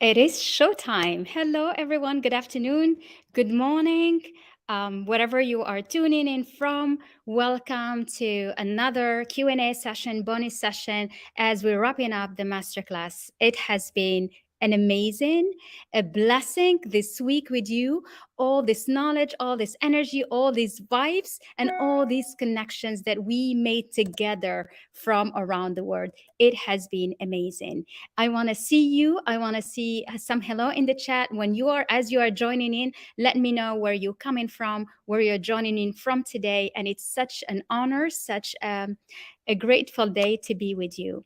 It is showtime. Hello, everyone. Good afternoon. Good morning. Wherever you are tuning in from, welcome to another Q&A session, bonus session, as we're wrapping up the masterclass. It has been an amazing, a blessing this week with you. All this knowledge, all this energy, all these vibes, and all these connections that we made together from around the world. It has been amazing. I want to see you. I want to see some hello in the chat. As you are joining in, let me know where you're coming from, where you're joining in from today. And it's such an honor, such a grateful day to be with you.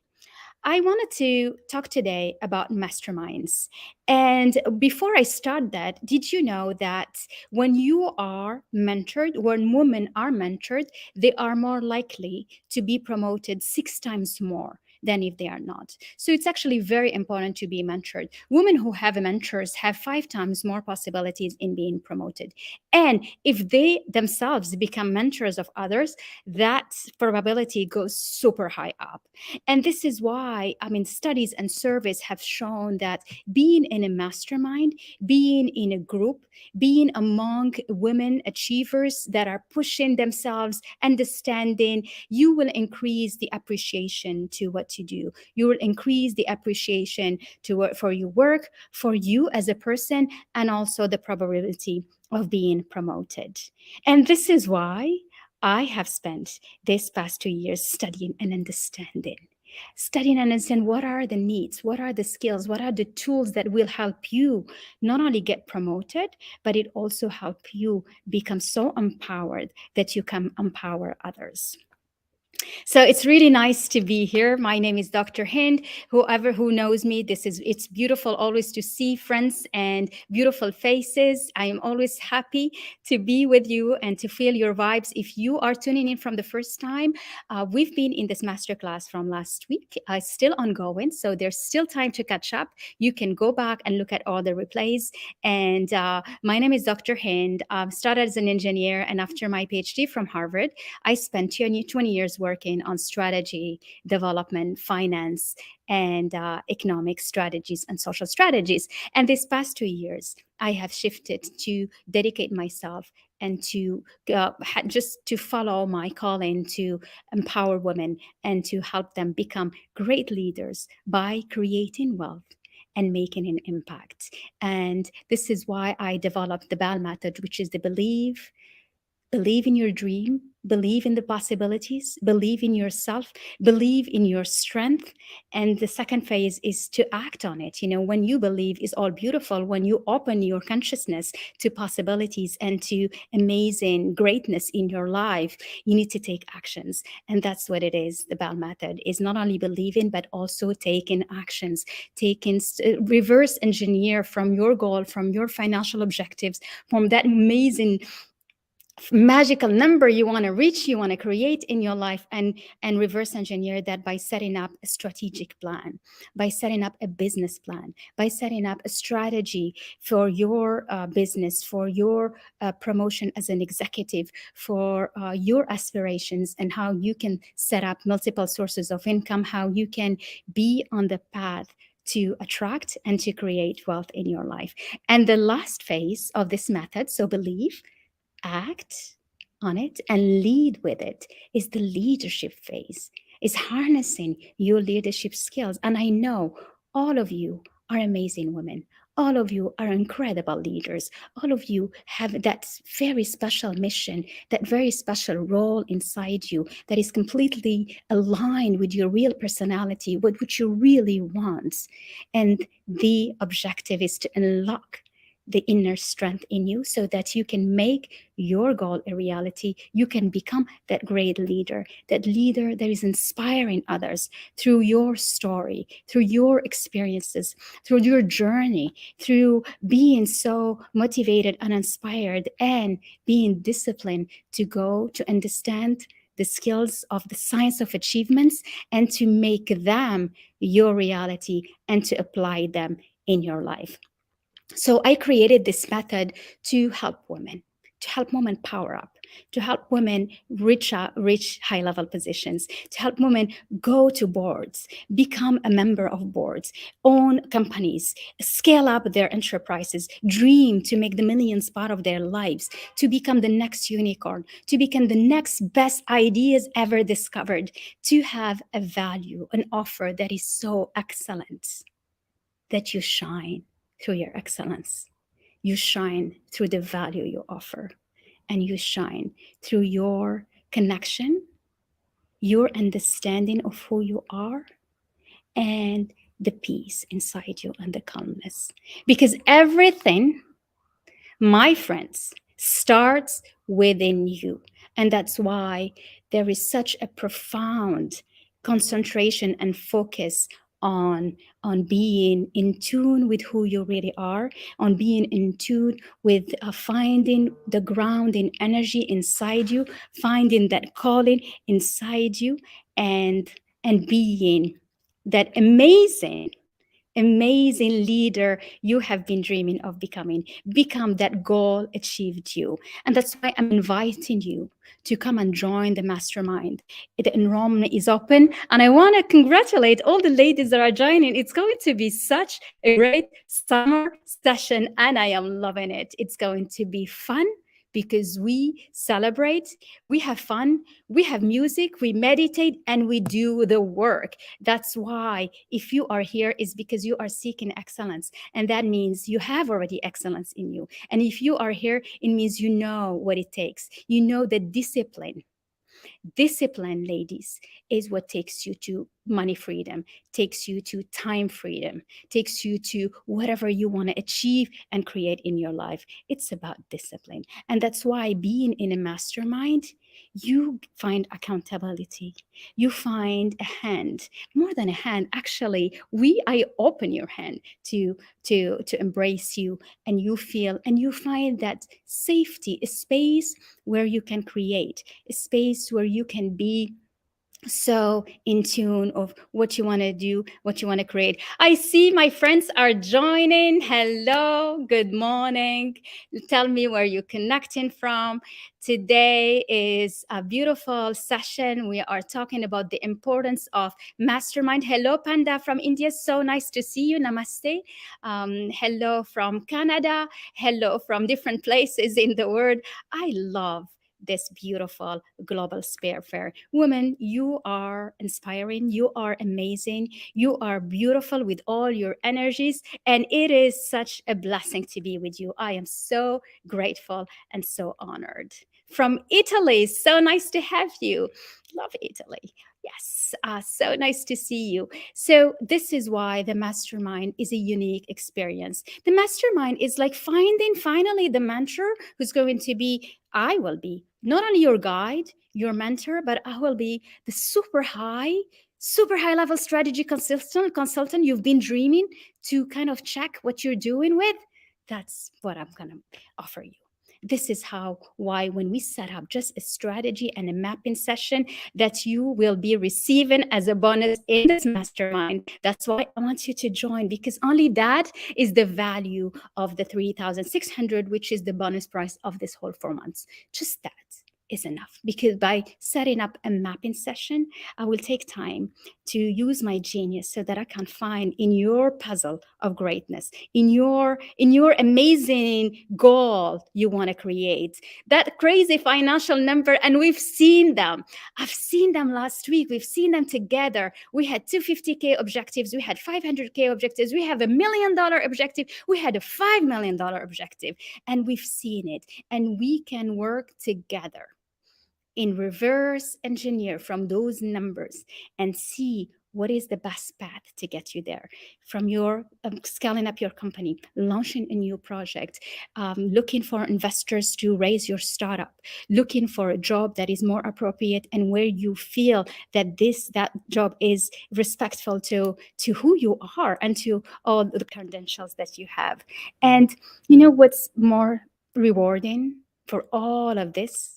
I wanted to talk today about masterminds. And before I start that, did you know that when you are mentored, when women are mentored, they are more likely to be promoted 6 times more than if they are not. So it's actually very important to be mentored. Women who have mentors have 5 times more possibilities in being promoted. And if they themselves become mentors of others, that probability goes super high up. And this is why, studies and surveys have shown that being in a mastermind, being in a group, being among women achievers that are pushing themselves, understanding, you will increase the appreciation to what you do. You will increase the appreciation for your work, for you as a person, and also the probability of being promoted. And this is why I have spent these past 2 years studying and understanding. Studying and understand what are the needs, what are the skills, what are the tools that will help you not only get promoted, but it also help you become so empowered that you can empower others. So it's really nice to be here. My name is Dr. Hind. Whoever who knows me, it's beautiful always to see friends and beautiful faces. I am always happy to be with you and to feel your vibes. If you are tuning in from the first time, we've been in this masterclass from last week. It's still ongoing, so there's still time to catch up. You can go back and look at all the replays. And my name is Dr. Hind. I started as an engineer, and after my PhD from Harvard, I spent 20 years working on strategy, development, finance, and economic strategies and social strategies. And these past 2 years, I have shifted to dedicate myself and to just to follow my calling to empower women and to help them become great leaders by creating wealth and making an impact. And this is why I developed the BAL method, which is the believe in your dream, believe in the possibilities, believe in yourself, believe in your strength. And the second phase is to act on it. When you believe is all beautiful, when you open your consciousness to possibilities and to amazing greatness in your life, you need to take actions. And that's what it is. The BAL method is not only believing, but also taking actions, reverse engineer from your goal, from your financial objectives, from that amazing magical number you want to reach, you want to create in your life, and reverse engineer that by setting up a strategic plan, by setting up a business plan, by setting up a strategy for your business, for your promotion as an executive, for your aspirations, and how you can set up multiple sources of income, how you can be on the path to attract and to create wealth in your life. And the last phase of this method, so believe, act on it, and lead with it, is the leadership phase, is harnessing your leadership skills. And I know all of you are amazing women. All of you are incredible leaders. All of you have that very special mission, that very special role inside you that is completely aligned with your real personality, with what you really want. And the objective is to unlock the inner strength in you so that you can make your goal a reality. You can become that great leader that is inspiring others through your story, through your experiences, through your journey, through being so motivated and inspired and being disciplined to go to understand the skills of the science of achievements and to make them your reality and to apply them in your life. So I created this method to help women, to help women power up, to help women reach high-level positions, to help women go to boards, become a member of boards, own companies, scale up their enterprises, dream to make the millions part of their lives, to become the next unicorn, to become the next best ideas ever discovered, to have a value, an offer that is so excellent that you shine through your excellence. You shine through the value you offer, and you shine through your connection, your understanding of who you are, and the peace inside you and the calmness. Because everything, my friends, starts within you. And that's why there is such a profound concentration and focus on being in tune with who you really are, on being in tune with finding the grounding energy inside you, finding that calling inside you, and being that amazing leader you have been dreaming of becoming. Become that goal achieved you. And that's why I'm inviting you to come and join the mastermind. The enrollment is open, and I want to congratulate all the ladies that are joining. It's going to be such a great summer session, and I am loving it. It's going to be fun because we celebrate, we have fun, we have music, we meditate, and we do the work. That's why if you are here, is because you are seeking excellence. And that means you have already excellence in you. And if you are here, it means you know what it takes. You know the discipline. Discipline, ladies, is what takes you to money freedom, takes you to time freedom, takes you to whatever you want to achieve and create in your life. It's about discipline. And that's why being in a mastermind, you find accountability. You find a hand, more than a hand. Actually, I open your hand to embrace you, and you feel and you find that safety, a space where you can create, a space where you can be so in tune of what you want to do, what you want to create. I see my friends are joining. Hello, good morning. Tell me where you're connecting from. Today is a beautiful session. We are talking about the importance of mastermind. Hello, Panda from India. So nice to see you. Namaste. Hello from Canada. Hello from different places in the world. I love this beautiful global spare fair. Women, you are inspiring, you are amazing, you are beautiful with all your energies, and it is such a blessing to be with you. I am so grateful and so honored. From Italy, so nice to have you. Love Italy. Yes, so nice to see you. So this is why the mastermind is a unique experience. The mastermind is like finding finally the mentor who's going to be, I will be not only your guide, your mentor, but I will be the super high level strategy consultant you've been dreaming to kind of check what you're doing with. That's what I'm going to offer you. This is why when we set up just a strategy and a mapping session that you will be receiving as a bonus in this mastermind. That's why I want you to join, because only that is the value of the 3,600, which is the bonus price of this whole 4 months. Just that is enough, because by setting up a mapping session, I will take time to use my genius so that I can find in your puzzle of greatness, in your amazing goal you want to create, that crazy financial number. And we've seen them. I've seen them last week. We've seen them together. We had 250K objectives. We had 500K objectives. We have $1 million objective. We had a $5 million objective, and we've seen it. And we can work together in reverse engineer from those numbers and see what is the best path to get you there. From your scaling up your company, launching a new project, looking for investors to raise your startup, looking for a job that is more appropriate and where you feel that that job is respectful to who you are and to all the credentials that you have. And you know what's more rewarding for all of this?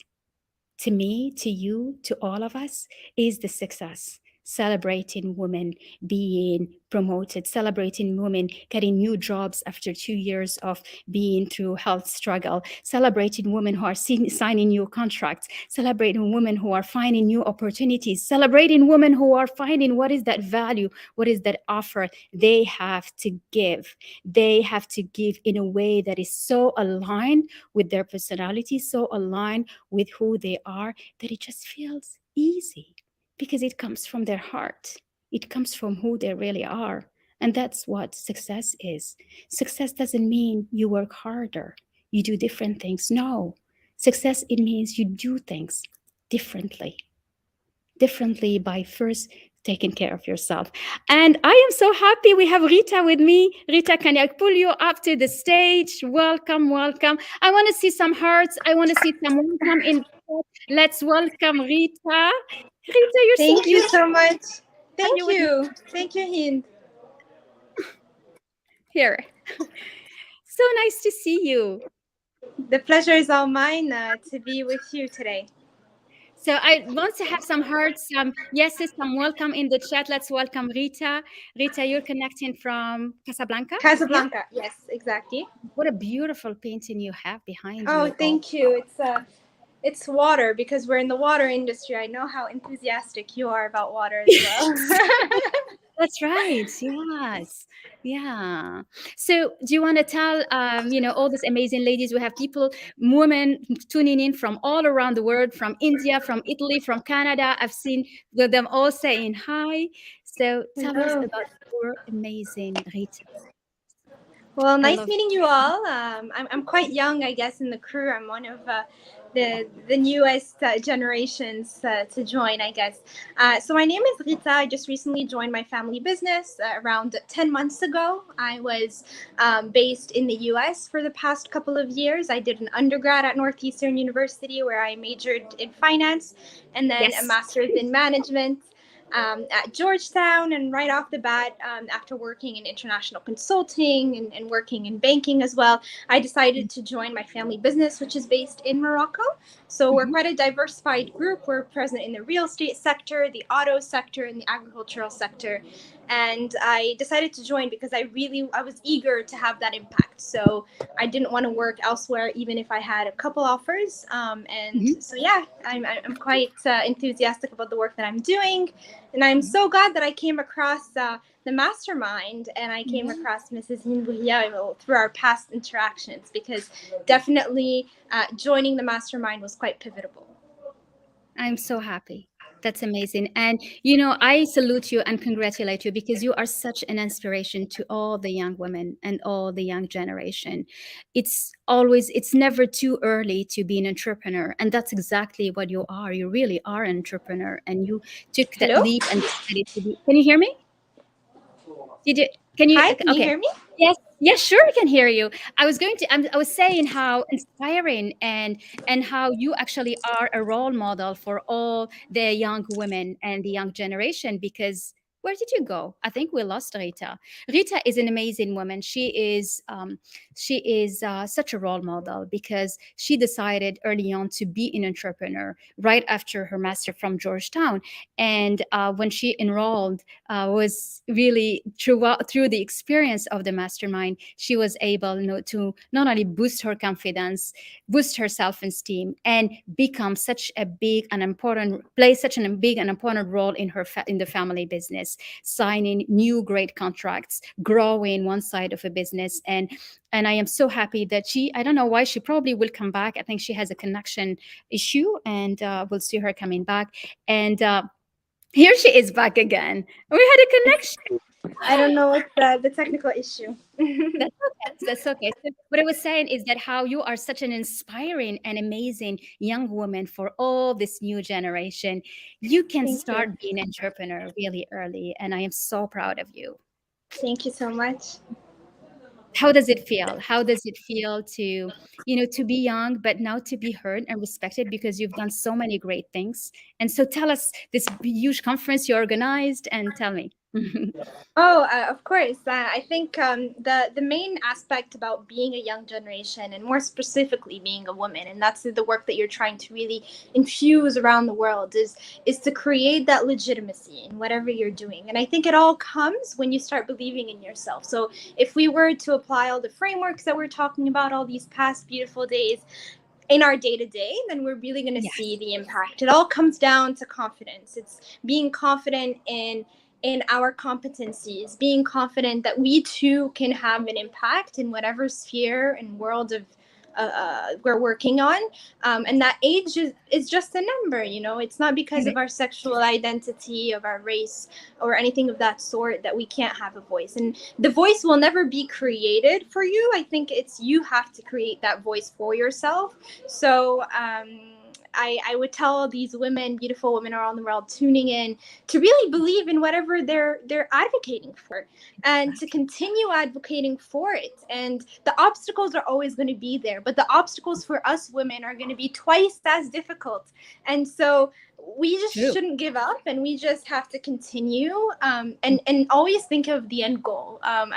To me, to you, to all of us, is the success. celebrating women being promoted, celebrating women getting new jobs after 2 years of being through health struggle, celebrating women who are signing new contracts, celebrating women who are finding new opportunities, celebrating women who are finding what is that value, what is that offer they have to give. They have to give in a way that is so aligned with their personality, so aligned with who they are, that it just feels easy because it comes from their heart. It comes from who they really are. And that's what success is. Success doesn't mean you work harder, you do different things. No, success, it means you do things differently, differently by first taking care of yourself. And I am so happy we have Rita with me. Rita, can I pull you up to the stage? Welcome, welcome. I want to see some hearts. I want to see some welcome in. Let's welcome Rita. Rita, you're so Thank you beautiful. so much. Have Thank you with me you. Thank you, Hind. here. So nice to see you. The pleasure is all mine to be with you today. So I want to have some hearts, some yeses, some welcome in the chat. Let's welcome Rita. Rita, you're connecting from Casablanca? Yeah. Casablanca. Yes, exactly. What a beautiful painting you have behind Oh, you. Oh, thank you. It's water because we're in the water industry. I know how enthusiastic you are about water as well. that's right. Yes. Yeah. So do you want to tell, all these amazing ladies? We have people, women tuning in from all around the world, from India, from Italy, from Canada. I've seen them all saying hi. So tell us Hello. about your amazing Rita. Well, I nice love meeting you all. I'm quite young, I guess, in the crew. I'm one of the newest generations to join, I guess. So my name is Rita. I just recently joined my family business around 10 months ago. I was based in the U.S. for the past couple of years. I did an undergrad at Northeastern University where I majored in finance and then a yes. master's in management at Georgetown. And right off the bat, after working in international consulting and working in banking as well, I decided to join my family business, which is based in Morocco. So we're Mhm. quite a diversified group. We're present in the real estate sector, the auto sector, and the agricultural sector. And I decided to join because I was eager to have that impact. So I didn't want to work elsewhere, even if I had a couple offers. And Mhm. so, yeah, I'm quite enthusiastic about the work that I'm doing. And I'm Mhm. so glad that I came across the mastermind and I came Yeah. across Mrs. Hinbouya through our past interactions because definitely joining the mastermind was quite pivotal. I'm so happy. That's amazing. And, I salute you and congratulate you because you are such an inspiration to all the young women and all the young generation. It's never too early to be an entrepreneur. And that's exactly what you are. You really are an entrepreneur and you took that Hello? leap and decided to be. Can you hear me? Did you, can you, Hi, can you okay. hear me? Yes, yes, sure, I can hear you. I was saying how inspiring and how you actually are a role model for all the young women and the young generation because where did you go? I think we lost Rita. Rita is an amazing woman. She is such a role model because she decided early on to be an entrepreneur right after her master from Georgetown. And when she enrolled, was really through the experience of the mastermind, she was able to not only boost her confidence, boost her self-esteem, and become such a big and important play such a big and important role in in the family business, signing new great contracts, growing one side of a business. And I am so happy that I don't know why, she probably will come back. I think she has a connection issue, and we'll see her coming back. And here she is back again. We had a connection. I don't know what's the technical issue. That's okay. That's okay. So what I was saying is that how you are such an inspiring and amazing young woman for all this new generation. You can Thank you. start being an entrepreneur really early, and I am so proud of you. Thank you so much. How does it feel? How does it feel to be young, but now to be heard and respected because you've done so many great things? And so tell us this huge conference you organized and tell me. Oh, of course. I think the main aspect about being a young generation, and more specifically being a woman, and that's the work that you're trying to really infuse around the world, is to create that legitimacy in whatever you're doing. And I think it all comes when you start believing in yourself. So if we were to apply all the frameworks that we're talking about all these past beautiful days in our day to day, then we're really going to Yes. see the impact. It all comes down to confidence. It's being confident in our competencies, being confident that we too can have an impact in whatever sphere and world of we're working on, and that age is just a number. It's not because of our sexual identity, of our race, or anything of that sort that we can't have a voice. And the voice will never be created for you. I think it's you have to create that voice for yourself. So I would tell these women, beautiful women around the world tuning in, to really believe in whatever they're advocating for, and to continue advocating for it. And the obstacles are always going to be there, but the obstacles for us women are going to be twice as difficult. And so we just True. shouldn't give up, and we just have to continue, and always think of the end goal. Why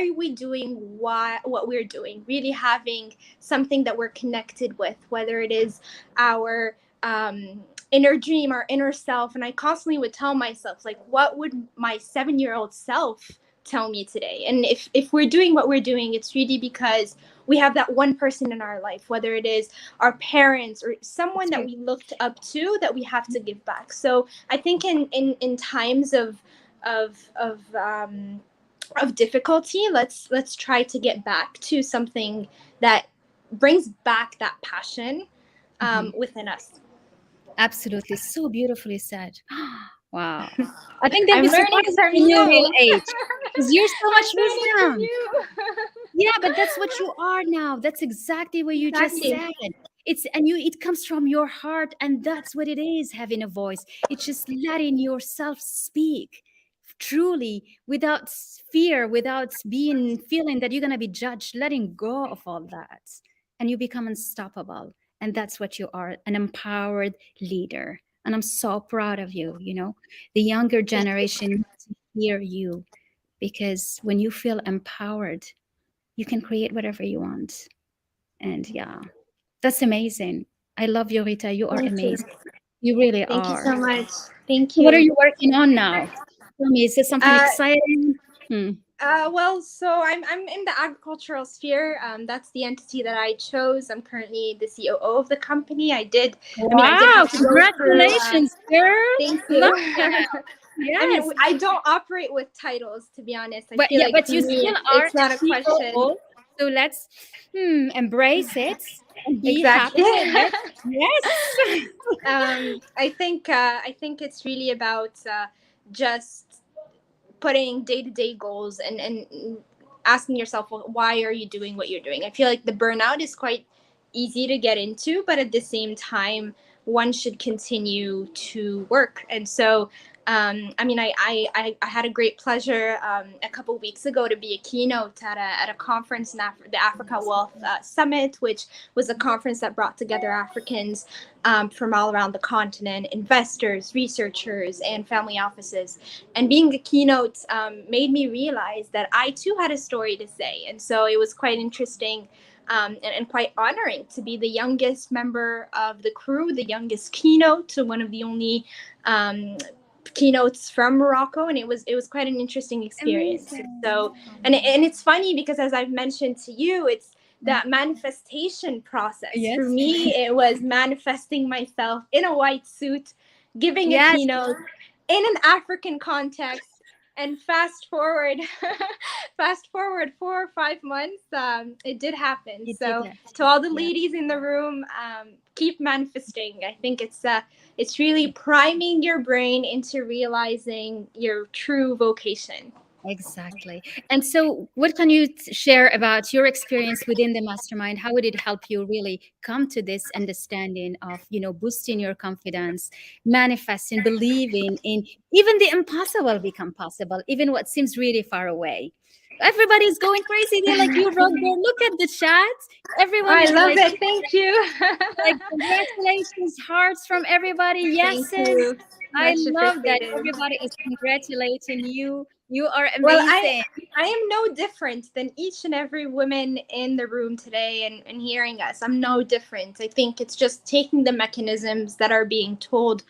are we doing what we're doing? Really having something that we're connected with, whether it is our inner dream, our inner self. And I constantly would tell myself, like, what would my 7-year-old self tell me today? And if we're doing what we're doing, it's really because we have that one person in our life, whether it is our parents or someone that we looked up to, that we have to give back. So I think in times of of um, of difficulty, let's try to get back to something that brings back that passion within us. Absolutely. So beautifully said. Wow. I think they'll I'm be learning surprised from in your real you. age because you're so much I'm learning from wisdom. you. Yeah, but that's what you are now. That's exactly what you just Exactly. said. It comes from your heart, and that's what it is, having a voice. It's just letting yourself speak truly without fear, without being feeling that you're gonna be judged, letting go of all that. And you become unstoppable. And that's what you are, an empowered leader. And I'm so proud of you, The younger Thank you. generation needs to hear you because when you feel empowered, you can create whatever you want. And yeah, that's amazing. I love you, Rita. You are Thank you. amazing. You really Thank you are. so much. Thank What are you. you working on now? Tell me, is there something Uh, exciting? Hmm. well, so I'm in the agricultural sphere. That's the entity that I chose. I'm currently the COO of the company. I did Wow, have to go through. congratulations, girl. Thank Love you. that. I mean, Yes. I don't operate with titles, to be honest. I But feel yeah, like but for you me, still are it's a not a question. COO. So let's embrace it and be Exactly. happy with it. Yes. I think it's really about just putting day-to-day goals, and asking yourself, well, why are you doing what you're doing? I feel like the burnout is quite easy to get into, but at the same time, one should continue to work. And so I had a great pleasure a couple weeks ago to be a keynote at a conference in the Africa Wealth Summit, which was a conference that brought together Africans from all around the continent, investors, researchers, and family offices. And being a keynote made me realize that I too had a story to say. And so it was quite interesting, and quite honoring to be the youngest member of the crew, the youngest keynote, so one of the only keynotes from Morocco. And it was quite an interesting experience. Amazing. So, and it's funny because, as I've mentioned to you, it's that manifestation process. For Yes. me, it was manifesting myself in a white suit, giving a Yes, keynote in an African context. And fast forward, fast forward 4 or 5 months, it did happen. it did So that. to all the Yeah. ladies in the room, keep manifesting. I think it's really priming your brain into realizing your true vocation. Exactly. And so, what can you share about your experience within the mastermind? How would it help you really come to this understanding of, boosting your confidence, manifesting, believing in even the impossible become possible, even what seems really far away? Everybody's going crazy. They're like, you wrote there. Look at the chat. Everyone I is love like, it. Thank you. congratulations, hearts from everybody. Thank Yeses. you. I Much love that appreciated. everybody is congratulating you. You are Well, amazing. I am no different than each and every woman in the room today and hearing us. I'm no different. I think it's just taking the mechanisms that are being told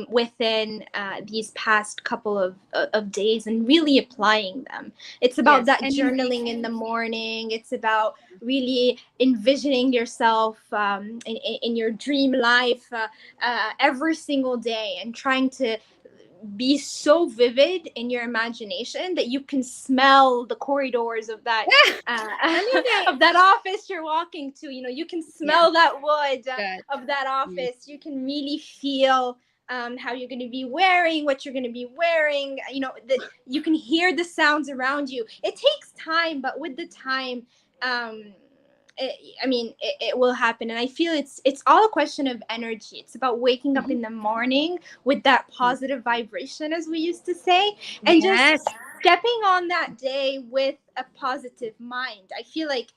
within these past couple of days and really applying them. It's about Yes, that and journaling in the morning. It's about really envisioning yourself in your dream life every single day and trying to be so vivid in your imagination that you can smell the corridors of that I love that. of that office you're walking to. You know, you can Yeah, smell that wood good. of that Yes. office. You can really feel how you're going to be wearing, what you're going to be wearing. You know, that you can hear the sounds around you. It takes time, but with the time, um, it will happen. And I feel it's all a question of energy. It's about waking up Mhm. in the morning with that positive vibration, as we used to say, and just Yes. stepping on that day with a positive mind. I feel like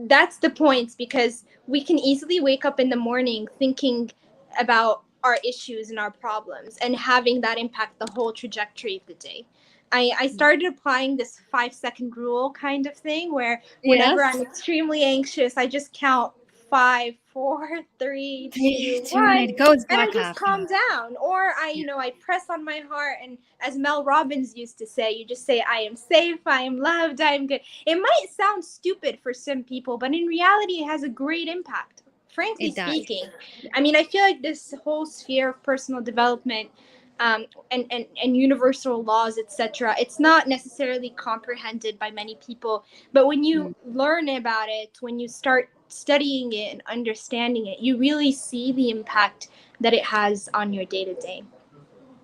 that's the point, because we can easily wake up in the morning thinking about our issues and our problems and having that impact the whole trajectory of the day. I started applying this 5 second rule kind of thing where whenever I'm Yes. extremely anxious, I just count five, four, three, Three, two, two, and one, it goes and I back just up. calm down. Or Yeah. I press on my heart, and as Mel Robbins used to say, you just say, I am safe, I am loved, I am good. It might sound stupid for some people, but in reality, it has a great impact. Frankly It does. speaking, Yeah. I mean, I feel like this whole sphere of personal development and universal laws, etc., it's not necessarily comprehended by many people. But when you Mm, learn about it, when you start studying it and understanding it, you really see the impact that it has on your day to day.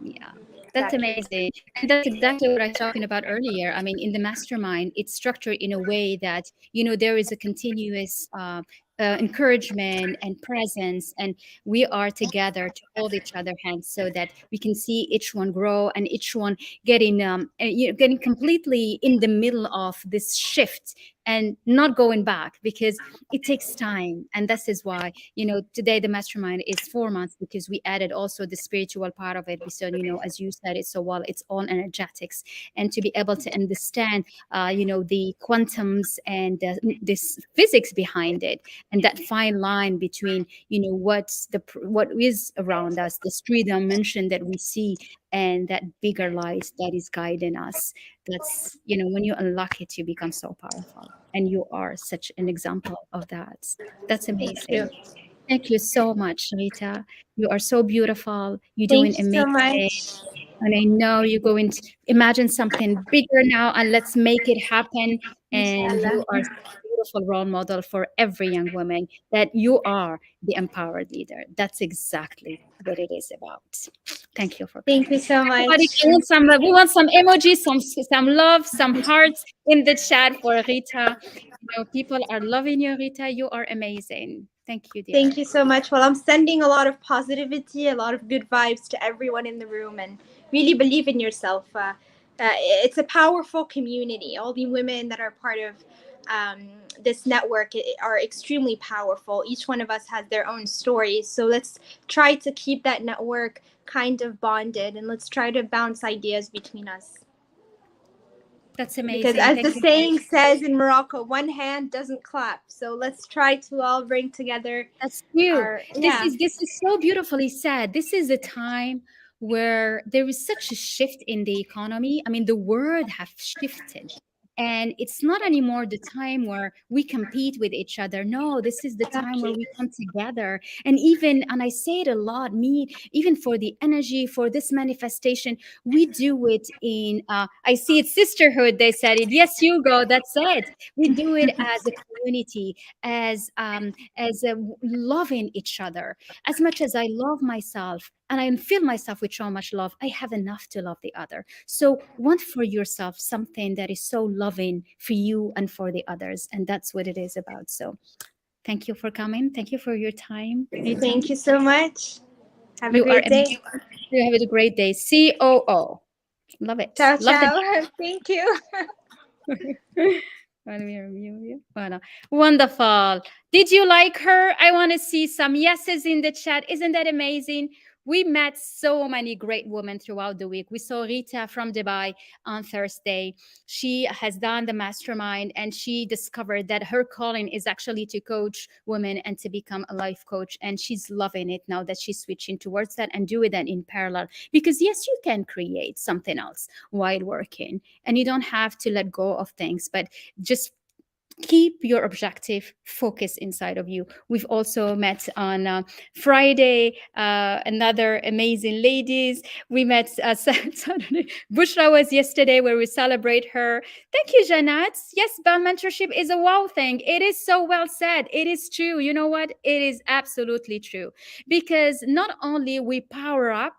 yeah. That's Exactly. amazing. And that's exactly what I was talking about earlier. I mean, in the mastermind, it's structured in a way that, there is a continuous encouragement and presence, and we are together to hold each other hands so that we can see each one grow and each one getting completely in the middle of this shift and not going back, because it takes time. And this is why, today the mastermind is 4 months, because we added also the spiritual part of it. So, as you said it so well, it's all energetics, and to be able to understand the quantums and this physics behind it, and that fine line between what is around us, this three dimension that we see, and that bigger light that is guiding us. That's, when you unlock it, you become so powerful, and you are such an example of that. That's Thank you. amazing. Thank you so much, Rita. You are so beautiful. You're doing Thank you so amazing. much. And I know you're going to imagine something bigger now, and let's make it happen. And Inshallah. you are such a beautiful role model for every young woman, that you are the empowered leader. That's exactly what it is about. Thank you for Thank you coming. so Everybody, much. we want some emojis, some love, some hearts in the chat for Rita. People are loving you, Rita. You are amazing. Thank you, Thank dear. you so much. Well, I'm sending a lot of positivity, a lot of good vibes to everyone in the room, and really believe in yourself. It's a powerful community. All the women that are part of this network are extremely powerful. Each one of us has their own stories. So let's try to keep that network kind of bonded, and let's try to bounce ideas between us. That's Because amazing. as the Thank you, guys. saying says in Morocco, one hand doesn't clap. So let's try to all bring together That's true. our, This yeah. is this is so beautifully said. This is a time where there is such a shift in the economy. I mean, the world have shifted. And it's not anymore the time where we compete with each other. No, this is the time where Exactly. we come together. And I say it a lot, me, even for the energy, for this manifestation, we do it in, I see it sisterhood, they said it. Yes, you go, that's it. We do it as a community, as loving each other. As much as I love myself and I feel myself with so much love, I have enough to love the other. So want for yourself something that is so loving for you and for the others, and that's what it is about. So thank you for coming. Thank you for your time, Rita. Thank you so much. Have a You are great day. amazing. You have a great day. COO. Love it. Ciao, Love the ciao. Thank you. Let me review you. Voilà. Wonderful. Did you like her? I want to see some yeses in the chat. Isn't that amazing? We met so many great women throughout the week. We saw Rita from Dubai on Thursday. She has done the mastermind and she discovered that her calling is actually to coach women and to become a life coach. And she's loving it now that she's switching towards that and do it then in parallel. Because yes, you can create something else while working and you don't have to let go of things, but just keep your objective focus inside of you. We've also met on Friday, another amazing ladies. We met Saturday. Bushra was yesterday where we celebrate her. Thank you, Jeanette. Yes, band mentorship is a wow thing. It is so well said. It is true. You know what? It is absolutely true. Because not only we power up,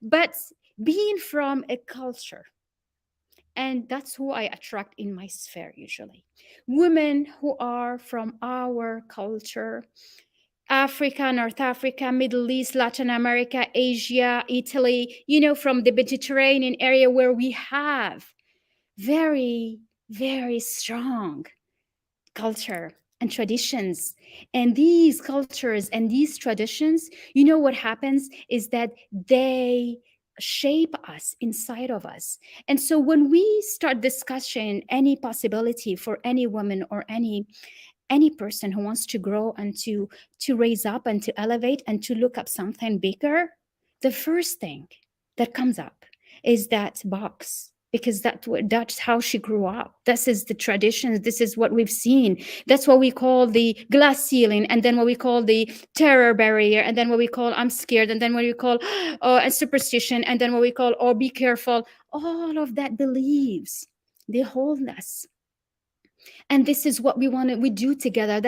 but being from a culture, and that's who I attract in my sphere usually. Women who are from our culture, Africa, North Africa, Middle East, Latin America, Asia, Italy, from the Mediterranean area where we have very, very strong culture and traditions. And these cultures and these traditions, what happens is that they shape us inside of us. And so when we start discussing any possibility for any woman or any person who wants to grow and to raise up and to elevate and to look up something bigger, the first thing that comes up is that box, because that's how she grew up. This is the traditions. This is what we've seen. That's what we call the glass ceiling, and then what we call the terror barrier, and then what we call I'm scared, and then what we call a superstition, and then what we call be careful. All of that beliefs, they hold us. And this is what we do together.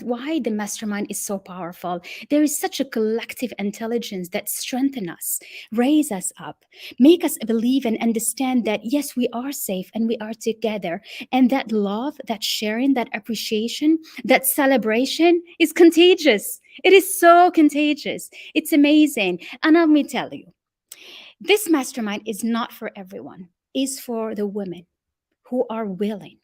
Why the mastermind is so powerful. There is such a collective intelligence that strengthens us, raise us up, make us believe and understand that yes, we are safe and we are together. And that love, that sharing, that appreciation, that celebration is contagious. It is so contagious. It's amazing. And let me tell you, this mastermind is not for everyone. It's for the women who are willing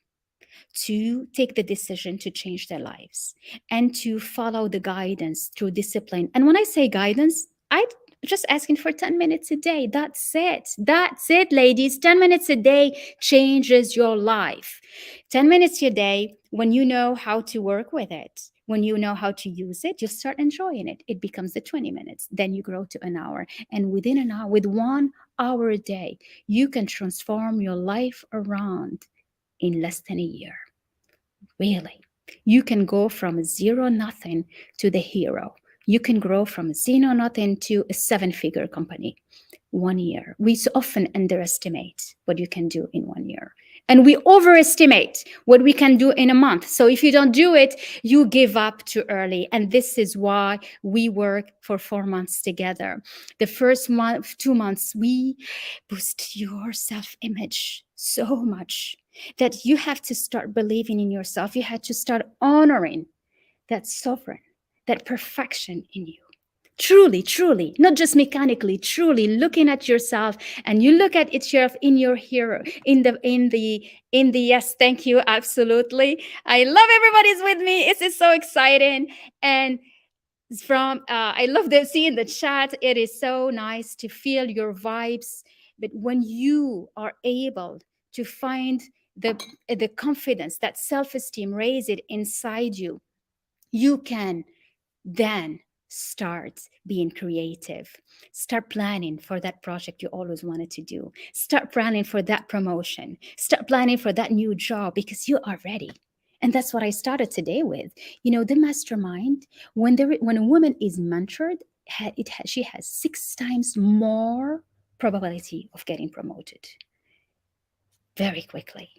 to take the decision to change their lives and to follow the guidance through discipline. And when I say guidance, I'm just asking for 10 minutes a day. That's it. That's it, ladies. 10 minutes a day changes your life. 10 minutes a day, when you know how to work with it, when you know how to use it, you start enjoying it. It becomes the 20 minutes. Then you grow to an hour. And within an hour, with 1 hour a day, you can transform your life around in less than a year. Really, you can go from zero nothing to the hero. You can grow from zero nothing to a 7-figure company 1 year. We so often underestimate what you can do in 1 year, and we overestimate what we can do in a month. So if you don't do it, you give up too early. And this is why we work for 4 months together. The first 2 months, we boost your self-image so much that you have to start believing in yourself. You have to start honoring that sovereign, that perfection in you. Truly, truly, not just mechanically, truly looking at yourself, and you look at yourself in your hero, in the yes, thank you, absolutely. I love everybody's with me. This is so exciting. And I love to see in the chat. It is so nice to feel your vibes. But when you are able to find the confidence, that self-esteem, raise it inside you, you can then start being creative. Start planning for that project you always wanted to do. Start planning for that promotion. Start planning for that new job, because you are ready. And that's what I started today with. The mastermind, when a woman is mentored, she has 6 times more probability of getting promoted very quickly.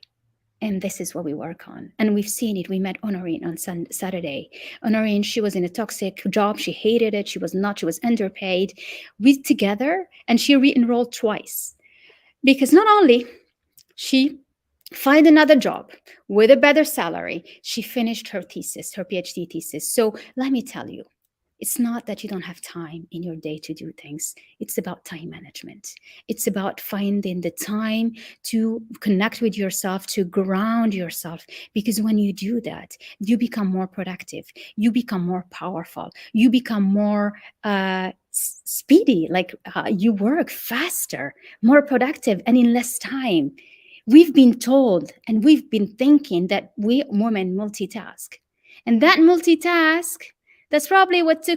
And this is what we work on. And we've seen it. We met Honorine on Saturday. Honorine, she was in a toxic job. She hated it. She was underpaid. We together, and she re-enrolled twice. Because not only she find another job with a better salary, she finished her thesis, her PhD thesis. So let me tell you, it's not that you don't have time in your day to do things. It's about time management. It's about finding the time to connect with yourself, to ground yourself. Because when you do that, you become more productive. You become more powerful. You become more speedy, like you work faster, more productive, and in less time. We've been told and we've been thinking that we women multitask. And that multitask, that's probably what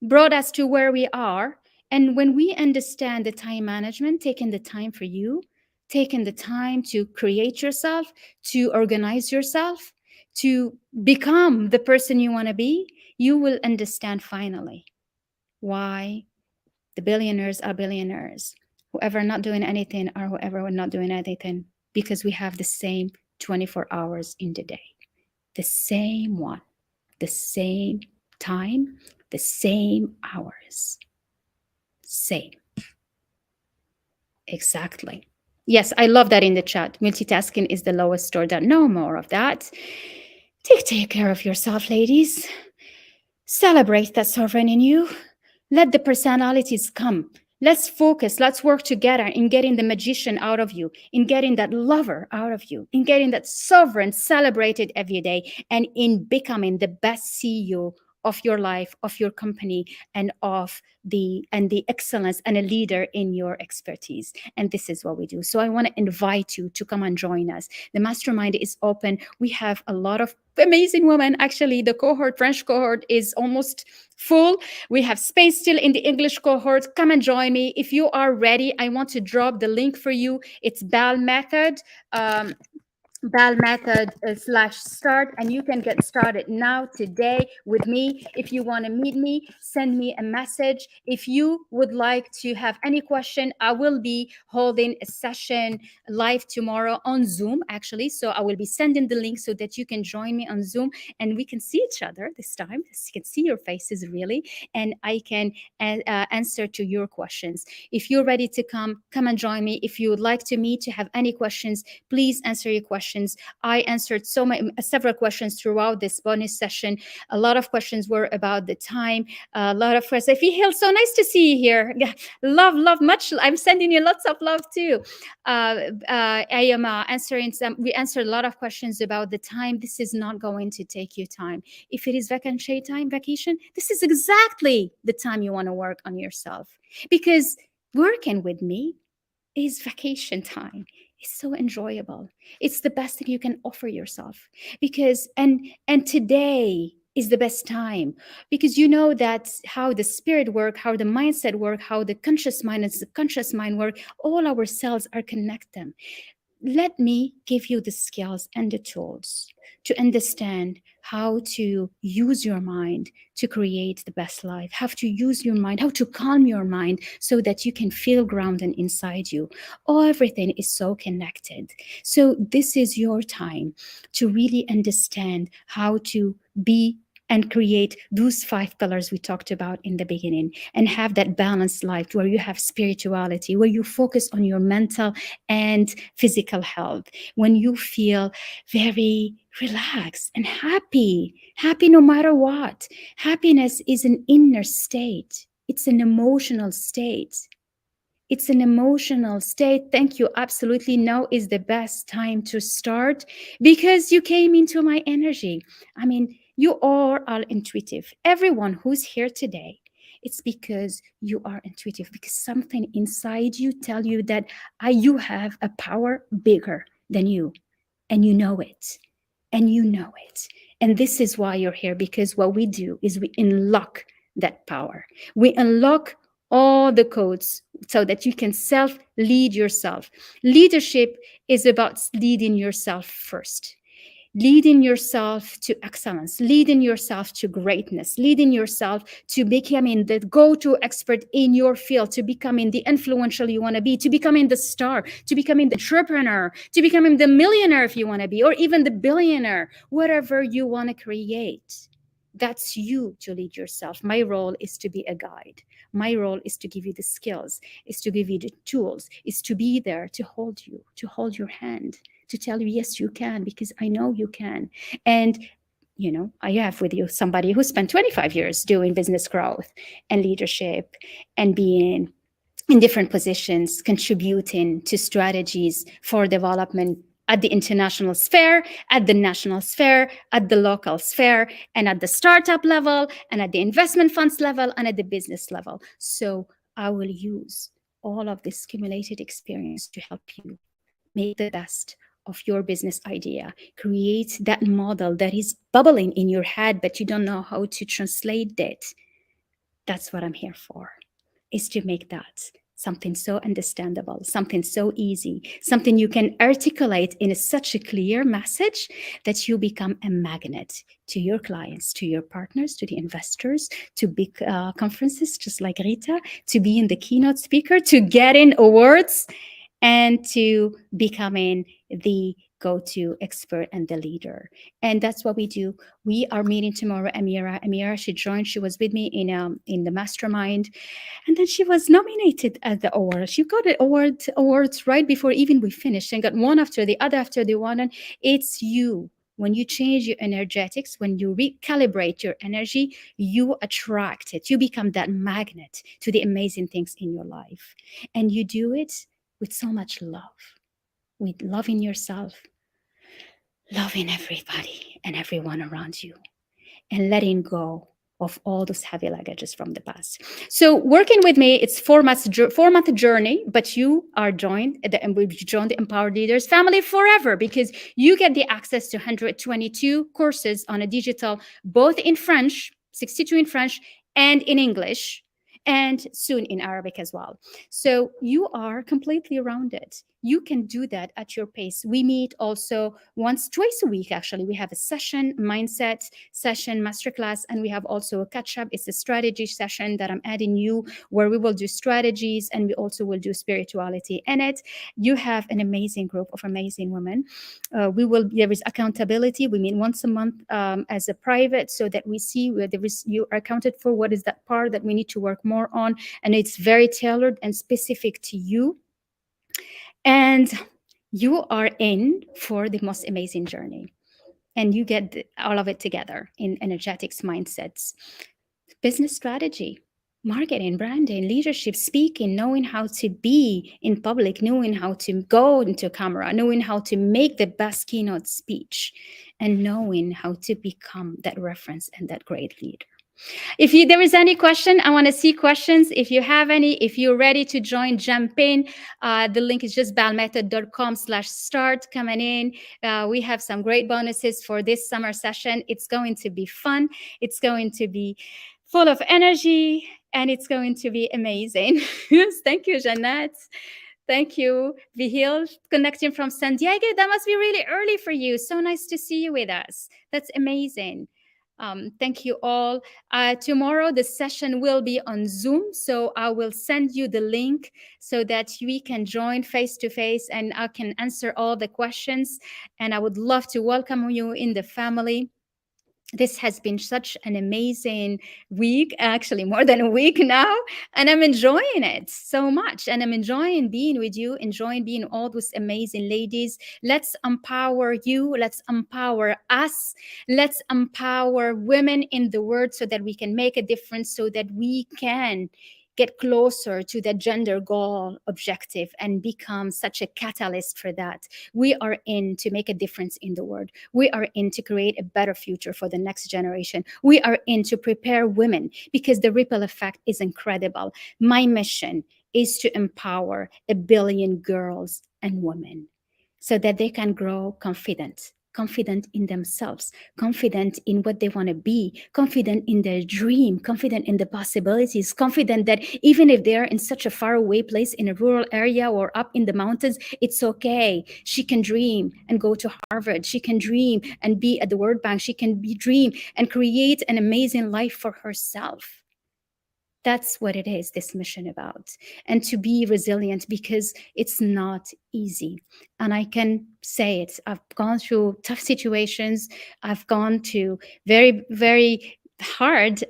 brought us to where we are. And when we understand the time management, taking the time for you, taking the time to create yourself, to organize yourself, to become the person you want to be, you will understand finally why the billionaires are billionaires. Whoever not doing anything or whoever not doing anything, because we have the same 24 hours in the day, the same one, the same time, the same hours. Same. Exactly. Yes, I love that in the chat. Multitasking is the lowest score. No more of that. Take care of yourself, ladies. Celebrate that sovereign in you. Let the personalities come. Let's focus. Let's work together in getting the magician out of you, in getting that lover out of you, in getting that sovereign celebrated every day, and in becoming the best CEO of your life, of your company, and of the excellence and a leader in your expertise. And this is what we do. So I want to invite you to come and join us. The mastermind is open. We have a lot of amazing women. Actually, the French cohort is almost full. We have space still in the English cohort. Come and join me. If you are ready, I want to drop the link for you. It's Bell Method. /start, and you can get started now today with me. If you want to meet me, send me a message. If you would like to have any question, I will be holding a session live tomorrow on Zoom, actually. So I will be sending the link so that you can join me on Zoom and we can see each other this time. You can see your faces really, and I can answer to your questions. If you're ready to come and join me. If you would like to meet, to have any questions, please answer your questions. I answered several questions throughout this bonus session. A lot of questions were about the time. A lot of questions. Hill, so nice to see you here. Love much. I'm sending you lots of love too. I am answering some. We answered a lot of questions about the time. This is not going to take you time. If it is vacation, this is exactly the time you want to work on yourself, because working with me is vacation time. It's so enjoyable. It's the best thing you can offer yourself, because and today is the best time, because you know that's how the spirit work, how the mindset work, how the conscious mind and subconscious mind work. All our cells are connected. Let me give you the skills and the tools to understand how to use your mind to create the best life, how to use your mind, how to calm your mind so that you can feel grounded inside you. Everything is so connected. So this is your time to really understand how to be and create those 5 pillars we talked about in the beginning, and have that balanced life where you have spirituality, where you focus on your mental and physical health, when you feel very relaxed and happy no matter what. Happiness is an inner state. It's an emotional state. It's an emotional state. Thank you. Absolutely. Now is the best time to start, because you came into my energy. I mean, you are all intuitive. Everyone who's here today, it's because you are intuitive, because something inside you tell you that you have a power bigger than you, and you know it. And this is why you're here, because what we do is we unlock that power. We unlock all the codes so that you can self-lead yourself. Leadership is about leading yourself first. Leading yourself to excellence, leading yourself to greatness, leading yourself to becoming the go-to expert in your field, to becoming the influential you want to be, to becoming the star, to becoming the entrepreneur, to becoming the millionaire if you want to be, or even the billionaire, whatever you want to create. That's you to lead yourself. My role is to be a guide. My role is to give you the skills, is to give you the tools, is to be there to hold you, to hold your hand, to tell you, yes, you can, because I know you can. And, you know, I have with you somebody who spent 25 years doing business growth and leadership and being in different positions, contributing to strategies for development at the international sphere, at the national sphere, at the local sphere, and at the startup level, and at the investment funds level, and at the business level. So I will use all of this accumulated experience to help you make the best of your business idea. Create that model that is bubbling in your head, but you don't know how to translate it. That's what I'm here for, is to make that something so understandable, something so easy, something you can articulate in such a clear message that you become a magnet to your clients, to your partners, to the investors, to big conferences just like Rita, to be in the keynote speaker, to get in awards, and to becoming the go-to expert and the leader. And that's what we do. We are meeting tomorrow. Amira, she joined. She was with me in the mastermind, and then she was nominated at the award. She got the awards right before even we finished, and got one after the other after the one. And it's you. When you change your energetics, when you recalibrate your energy, you attract it. You become that magnet to the amazing things in your life, and you do it with so much love, with loving yourself, loving everybody and everyone around you, and letting go of all those heavy luggages from the past. So working with me, it's 4-month journey, but you are joined, and we've joined the Empowered Leaders family forever, because you get the access to 122 courses on a digital, both in French, 62 in French, and in English, and soon in Arabic as well. So you are completely rounded. You can do that at your pace. We meet also twice a week, actually. We have a session, mindset session, masterclass, and we have also a catch-up. It's a strategy session that I'm adding you, where we will do strategies, and we also will do spirituality in it. You have an amazing group of amazing women. There is accountability. We meet once a month as a private, so that we see where you are accounted for, what is that part that we need to work more on, and it's very tailored and specific to you. And you are in for the most amazing journey, and you get all of it together in energetics, mindsets, business strategy, marketing, branding, leadership, speaking, knowing how to be in public, knowing how to go into camera, knowing how to make the best keynote speech, and knowing how to become that reference and that great leader. If there is any question, I want to see questions. If you have any, if you're ready to join, jump in. The link is just balmethod.com/start. Coming in. We have some great bonuses for this summer session. It's going to be fun. It's going to be full of energy, and it's going to be amazing. Yes, thank you, Jeanette. Thank you, Vihil, connecting from San Diego. That must be really early for you. So nice to see you with us. That's amazing. Thank you all. Tomorrow, the session will be on Zoom, so I will send you the link so that we can join face-to-face, and I can answer all the questions. And I would love to welcome you in the family. This has been such an amazing week, actually more than a week now, and I'm enjoying it so much. And I'm enjoying being with you, enjoying being all those amazing ladies. Let's empower you. Let's empower us. Let's empower women in the world, so that we can make a difference, so that we can get closer to the gender goal objective and become such a catalyst for that. We are in to make a difference in the world. We are in to create a better future for the next generation. We are in to prepare women, because the ripple effect is incredible. My mission is to empower 1 billion girls and women, so that they can grow confident in themselves, confident in what they want to be, confident in their dream, confident in the possibilities, confident that even if they're in such a faraway place, in a rural area or up in the mountains, it's okay. She can dream and go to Harvard. She can dream and be at the World Bank. She can dream and create an amazing life for herself. That's what it is, this mission about. And to be resilient, because it's not easy. And I can say it. I've gone through tough situations. I've gone to very, very hard,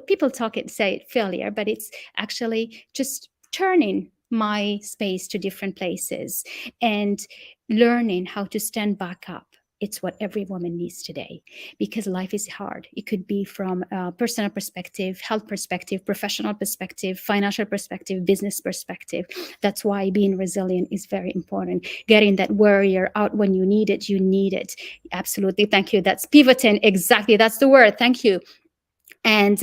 people say failure, but it's actually just turning my space to different places and learning how to stand back up It's what every woman needs today, because life is hard. It could be from a personal perspective, health perspective, professional perspective, financial perspective, business perspective. That's why being resilient is very important. Getting that warrior out when you need it, you need it. Absolutely. Thank you. That's pivoting. Exactly. That's the word. Thank you. And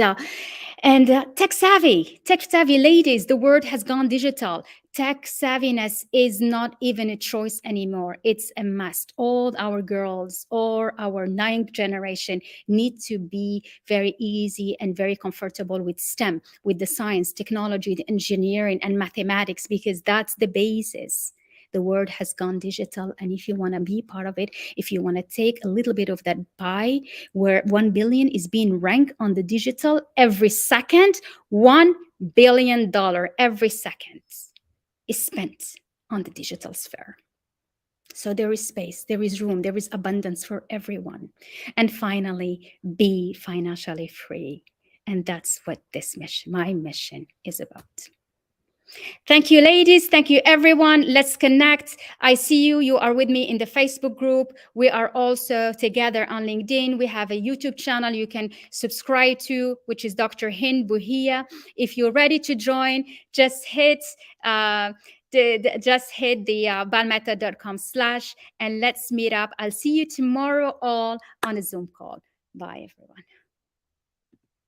tech savvy ladies, the word has gone digital. Tech savviness is not even a choice anymore. It's a must. All our girls or our ninth generation need to be very easy and very comfortable with STEM, with the science, technology, the engineering, and mathematics, because that's the basis. The world has gone digital. And if you want to be part of it, if you want to take a little bit of that pie, where 1 billion is being ranked on the digital every second, $1 billion every second is spent on the digital sphere. So there is space, there is room, there is abundance for everyone. And finally, be financially free. And that's what this mission, my mission, is about. Thank you, ladies. Thank you, everyone. Let's connect. I see you. You are with me in the Facebook group. We are also together on LinkedIn. We have a YouTube channel you can subscribe to, which is Dr. Hind Buhia. If you're ready to join, just hit balmeta.com/ and let's meet up. I'll see you tomorrow all on a Zoom call. Bye, everyone.